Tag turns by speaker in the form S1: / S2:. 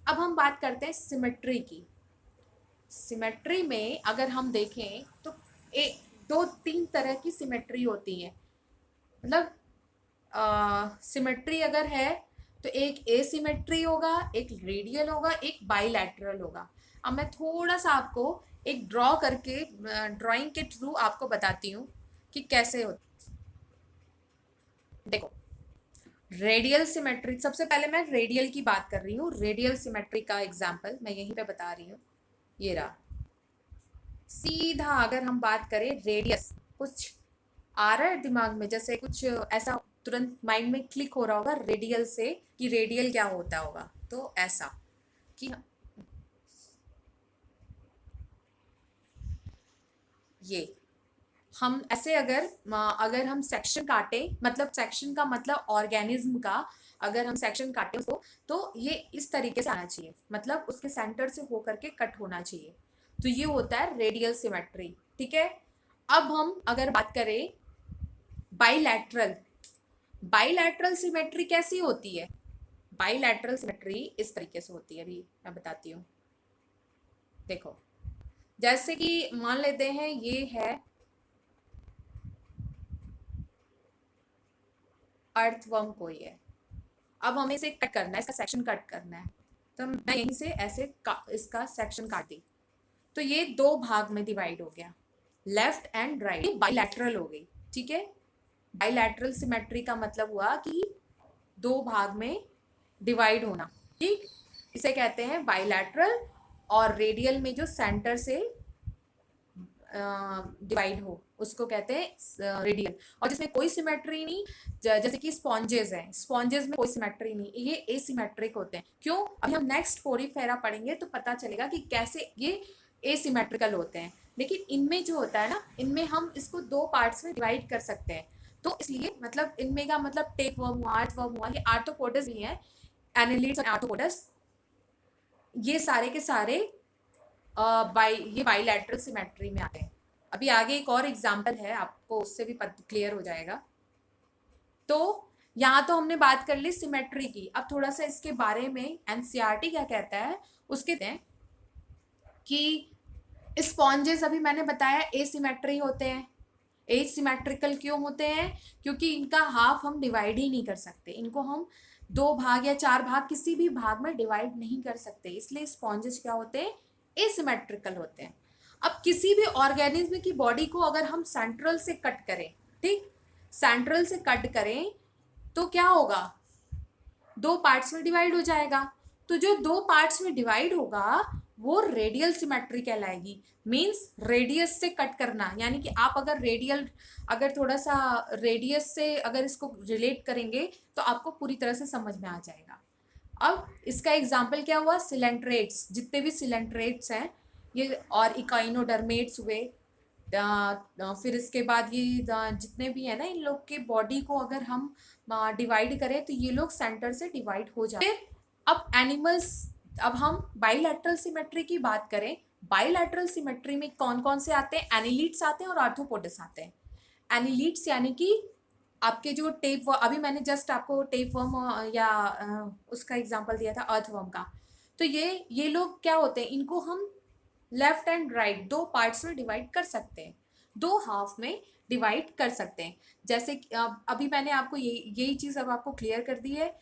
S1: अब हम बात करते हैं सिमेट्री की। सिमेट्री में अगर हम देखें तो एक दो तीन तरह की सिमेट्री होती है। मतलब सिमेट्री अगर है तो एक एसिमेट्री होगा, एक रेडियल होगा, एक बाइलैटरल होगा। अब मैं थोड़ा सा आपको एक ड्रॉ करके ड्राइंग के थ्रू आपको बताती हूँ कि कैसे होता। देखो, रेडियल सिमेट्री, सबसे पहले मैं रेडियल की बात कर रही हूँ। रेडियल सिमेट्री का एग्जांपल मैं यहीं पे बता रही हूँ, ये रहा। सीधा अगर हम बात करें रेडियस, कुछ आ रहा है दिमाग में, जैसे कुछ ऐसा तुरंत माइंड में क्लिक हो रहा होगा रेडियल से कि रेडियल क्या होता होगा, तो ऐसा कि ये हम ऐसे अगर हम सेक्शन काटे, मतलब सेक्शन का मतलब ऑर्गेनिज्म का, अगर हम सेक्शन काटे उसको, तो ये इस तरीके से आना चाहिए, मतलब उसके सेंटर से होकर के कट होना चाहिए। तो ये होता है रेडियल सिमेट्री। ठीक है। अब हम अगर बात करें बाइलैटरल, बाइलैटरल सिमेट्री कैसी होती है? बाइलैटरल सिमेट्री इस तरीके से होती है, अभी मैं बताती हूँ। देखो, जैसे कि मान लेते हैं ये है अर्थवर्म कोई है। अब हमें इसे कट करना है, इसका सेक्शन कट करना है, तो मैं यहीं से ऐसे इसका सेक्शन काटी, तो ये दो भाग में डिवाइड हो गया, लेफ्ट एंड राइट, बाइलैटरल हो गई। ठीक है। बाइलैटरल सिमेट्री का मतलब हुआ कि दो भाग में डिवाइड होना। ठीक, इसे कहते हैं बाइलैटरल। और रेडियल में जो सेंटर से डिवाइड हो उसको कहते हैं रेडियल। और जिसमें कोई सिमेट्री नहीं, जैसे कि स्पॉन्जेस हैं, स्पॉन्जेस में कोई सिमेट्री नहीं, ये एसिमेट्रिक होते हैं। क्यों? अभी हम नेक्स्ट पोरीफेरा पढ़ेंगे तो पता चलेगा कि कैसे ये एसिमेट्रिकल होते हैं। लेकिन इनमें जो होता है ना, इनमें हम इसको दो पार्ट्स में डिवाइड कर सकते हैं। तो इसलिए मतलब इनमें का मतलब टेप वर्म हुआ, आर्ट वर्म हुआ, ये आर्थ्रोपोडस भी है, एनालिड्स और आर्थ्रोपोडस, ये सारे के सारे ये बाइलैटरल सिमेट्री में आते हैं। अभी आगे एक और एग्जांपल है, आपको उससे भी क्लियर हो जाएगा। तो यहाँ तो हमने बात कर ली सिमेट्री की। अब थोड़ा सा इसके बारे में एनसीईआरटी क्या कहता है उसके हैं कि स्पॉन्जेस, अभी मैंने बताया एसिमेट्री होते हैं। एसिमेट्रिकल क्यों होते हैं? क्योंकि इनका हाफ हम डिवाइड ही नहीं कर सकते, इनको हम दो भाग या चार भाग किसी भी भाग में डिवाइड नहीं कर सकते, इसलिए स्पॉन्जेस क्या होते हैं? एसिमेट्रिकल होते हैं। अब किसी भी ऑर्गेनिज्म की बॉडी को अगर हम सेंट्रल से कट करें, ठीक, सेंट्रल से कट करें तो क्या होगा? दो पार्ट्स में डिवाइड हो जाएगा। तो जो दो पार्ट्स में डिवाइड होगा वो रेडियल सिमेट्री कहलाएगी। मींस रेडियस से कट करना, यानी कि आप अगर रेडियल, अगर थोड़ा सा रेडियस से अगर इसको रिलेट करेंगे तो आपको पूरी तरह से समझ में आ जाएगा। अब इसका एग्जाम्पल क्या हुआ? सिलेंट्रेट्स, जितने भी सिलेंट्रेट्स हैं ये, और इकाइनोडर्मेट्स हुए, फिर इसके बाद ये जितने भी है ना, इन लोग के बॉडी को अगर हम डिवाइड करें तो ये लोग सेंटर से डिवाइड हो जाते हैं। अब एनिमल्स, अब हम बाइलैटरल सिमेट्री की बात करें, बाइलैटरल सिमेट्री में कौन कौन से आते हैं? एनिलिड्स आते हैं और आर्थ्रोपोड्स आते हैं। एनिलिड्स यानी कि आपके जो टेप, अभी मैंने जस्ट आपको टेप वर्म या उसका एग्जांपल दिया था अर्थवर्म का। तो ये लोग क्या होते हैं? इनको हम लेफ्ट एंड राइट दो पार्ट्स में डिवाइड कर सकते हैं, दो हाफ में डिवाइड कर सकते हैं। जैसे अभी मैंने आपको यही चीज़ अब आपको क्लियर कर दी है